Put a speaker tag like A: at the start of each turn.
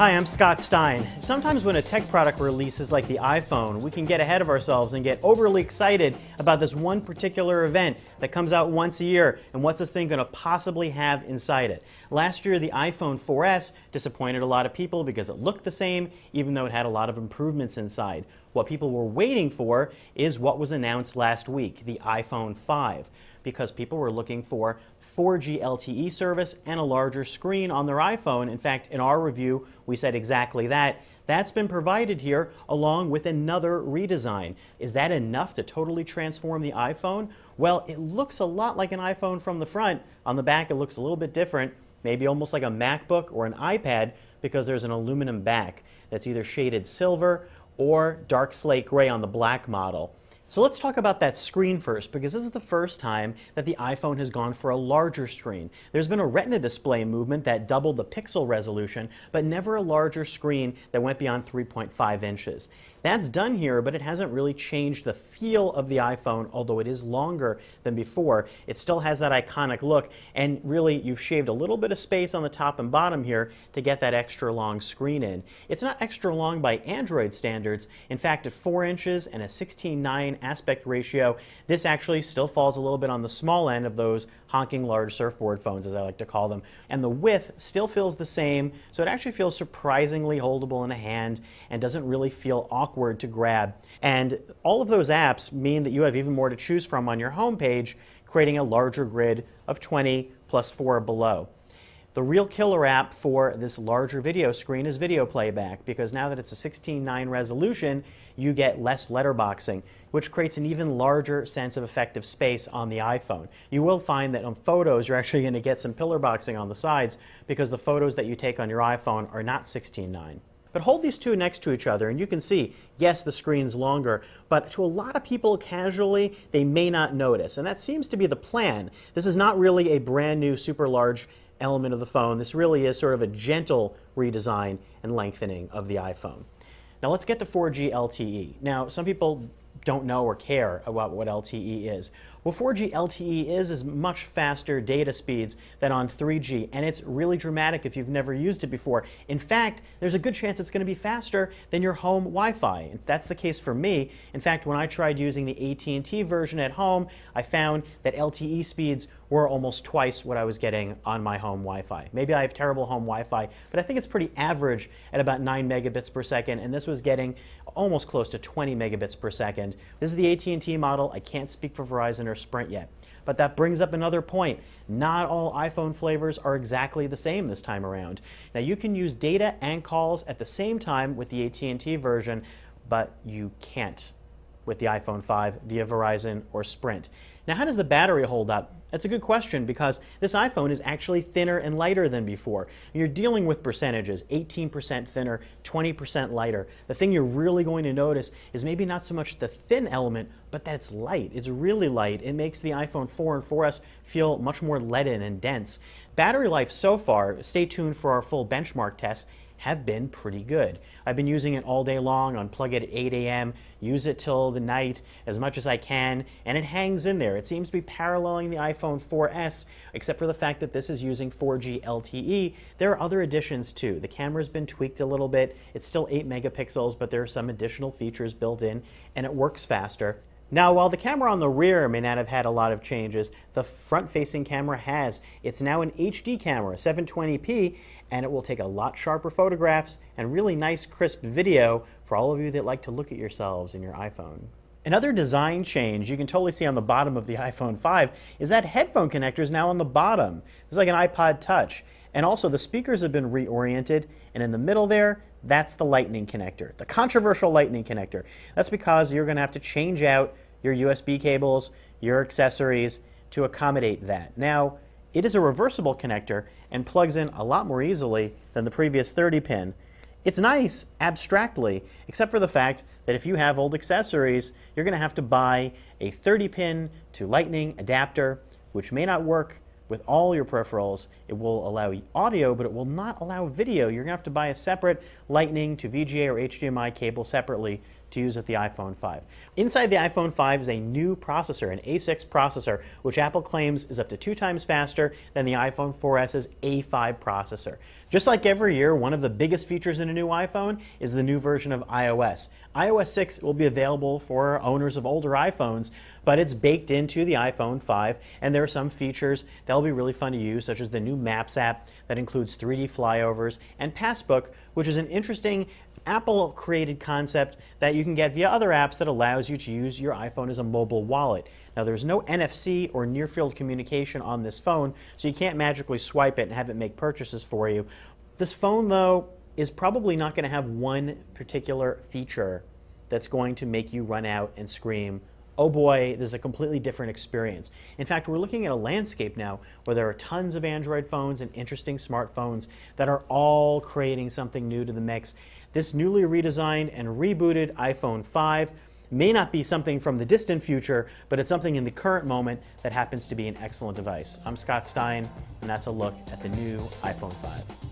A: Hi, I'm Scott Stein. Sometimes when a tech product releases like the iPhone, we can get ahead of ourselves and get overly excited about this one particular event that comes out once a year and what's this thing going to possibly have inside it. Last year, the iPhone 4S disappointed a lot of people because it looked the same, even though it had a lot of improvements inside. What people were waiting for is what was announced last week, the iPhone 5, because people were looking for 4G LTE service and a larger screen on their iPhone. In fact, in our review, we said exactly that. That's been provided here along with another redesign. Is that enough to totally transform the iPhone? Well, it looks a lot like an iPhone from the front. On the back, it looks a little bit different, maybe almost like a MacBook or an iPad, because there's an aluminum back that's either shaded silver or dark slate gray on the black model. So let's talk about that screen first, because this is the first time that the iPhone has gone for a larger screen. There's been a Retina display movement that doubled the pixel resolution, but never a larger screen that went beyond 3.5 inches. That's done here, but it hasn't really changed the feel of the iPhone, although it is longer than before. It still has that iconic look, and really you've shaved a little bit of space on the top and bottom here to get that extra long screen in. It's not extra long by Android standards. In fact, at 4 inches and a 16:9 aspect ratio, this actually still falls a little bit on the small end of those honking large surfboard phones, as I like to call them. And the width still feels the same, so it actually feels surprisingly holdable in a hand and doesn't really feel awkward to grab. And all of those apps mean that you have even more to choose from on your home page, creating a larger grid of 20 plus 4 below. The real killer app for this larger video screen is video playback, because now that it's a 16:9 resolution, you get less letterboxing, which creates an even larger sense of effective space on the iPhone. You will find that on photos, you're actually going to get some pillar boxing on the sides, because the photos that you take on your iPhone are not 16:9. But hold these two next to each other and you can see, yes, the screen's longer, but to a lot of people casually, they may not notice. And that seems to be the plan. This is not really a brand new super large element of the phone. This really is sort of a gentle redesign and lengthening of the iPhone. Now let's get to 4G LTE. Now, some people don't know or care about what LTE is. Well, 4G LTE is much faster data speeds than on 3G, and it's really dramatic if you've never used it before. In fact, there's a good chance it's going to be faster than your home Wi-Fi. That's the case for me. In fact, when I tried using the AT&T version at home, I found that LTE speeds were almost twice what I was getting on my home Wi-Fi. Maybe I have terrible home Wi-Fi, but I think it's pretty average at about 9 megabits per second, and this was getting almost close to 20 megabits per second. This is the AT&T model. I can't speak for Verizon or Sprint yet. But that brings up another point. Not all iPhone flavors are exactly the same this time around. Now, you can use data and calls at the same time with the AT&T version, but you can't with the iPhone 5 via Verizon or Sprint. Now, how does the battery hold up? That's a good question, because this iPhone is actually thinner and lighter than before. You're dealing with percentages, 18% thinner, 20% lighter. The thing you're really going to notice is maybe not so much the thin element, but that it's light. It's really light. It makes the iPhone 4 and 4S feel much more leaden and dense. Battery life so far, stay tuned for our full benchmark tests, have been pretty good. I've been using it all day long, unplug it at 8 a.m., use it till the night as much as I can, and it hangs in there. It seems to be paralleling the iPhone 4S, except for the fact that this is using 4G LTE. There are other additions too. The camera's been tweaked a little bit. It's still 8 megapixels, but there are some additional features built in, and it works faster. Now, while the camera on the rear may not have had a lot of changes, the front-facing camera has. It's now an HD camera, 720p, and it will take a lot sharper photographs and really nice, crisp video for all of you that like to look at yourselves in your iPhone. Another design change you can totally see on the bottom of the iPhone 5 is that headphone connector is now on the bottom. It's like an iPod Touch. And also the speakers have been reoriented, and in the middle there, that's the lightning connector, the controversial lightning connector. That's because you're going to have to change out your USB cables, your accessories to accommodate that. Now, it is a reversible connector and plugs in a lot more easily than the previous 30-pin. It's nice abstractly, except for the fact that if you have old accessories, you're going to have to buy a 30-pin to lightning adapter, which may not work with all your peripherals. It will allow audio, but it will not allow video. You're going to have to buy a separate lightning to VGA or HDMI cable separately to use with the iPhone 5. Inside the iPhone 5 is a new processor, an A6 processor, which Apple claims is up to 2 times faster than the iPhone 4S's A5 processor. Just like every year, one of the biggest features in a new iPhone is the new version of iOS. iOS 6 will be available for owners of older iPhones, but it's baked into the iPhone 5, and there are some features that'll be really fun to use, such as the new Maps app that includes 3D flyovers, and Passbook, which is an interesting Apple-created concept that you can get via other apps that allows you to use your iPhone as a mobile wallet. Now, there's no NFC or near-field communication on this phone, so you can't magically swipe it and have it make purchases for you. This phone, though, is probably not going to have one particular feature that's going to make you run out and scream, oh boy, this is a completely different experience. In fact, we're looking at a landscape now where there are tons of Android phones and interesting smartphones that are all creating something new to the mix. This newly redesigned and rebooted iPhone 5 may not be something from the distant future, but it's something in the current moment that happens to be an excellent device. I'm Scott Stein, and that's a look at the new iPhone 5.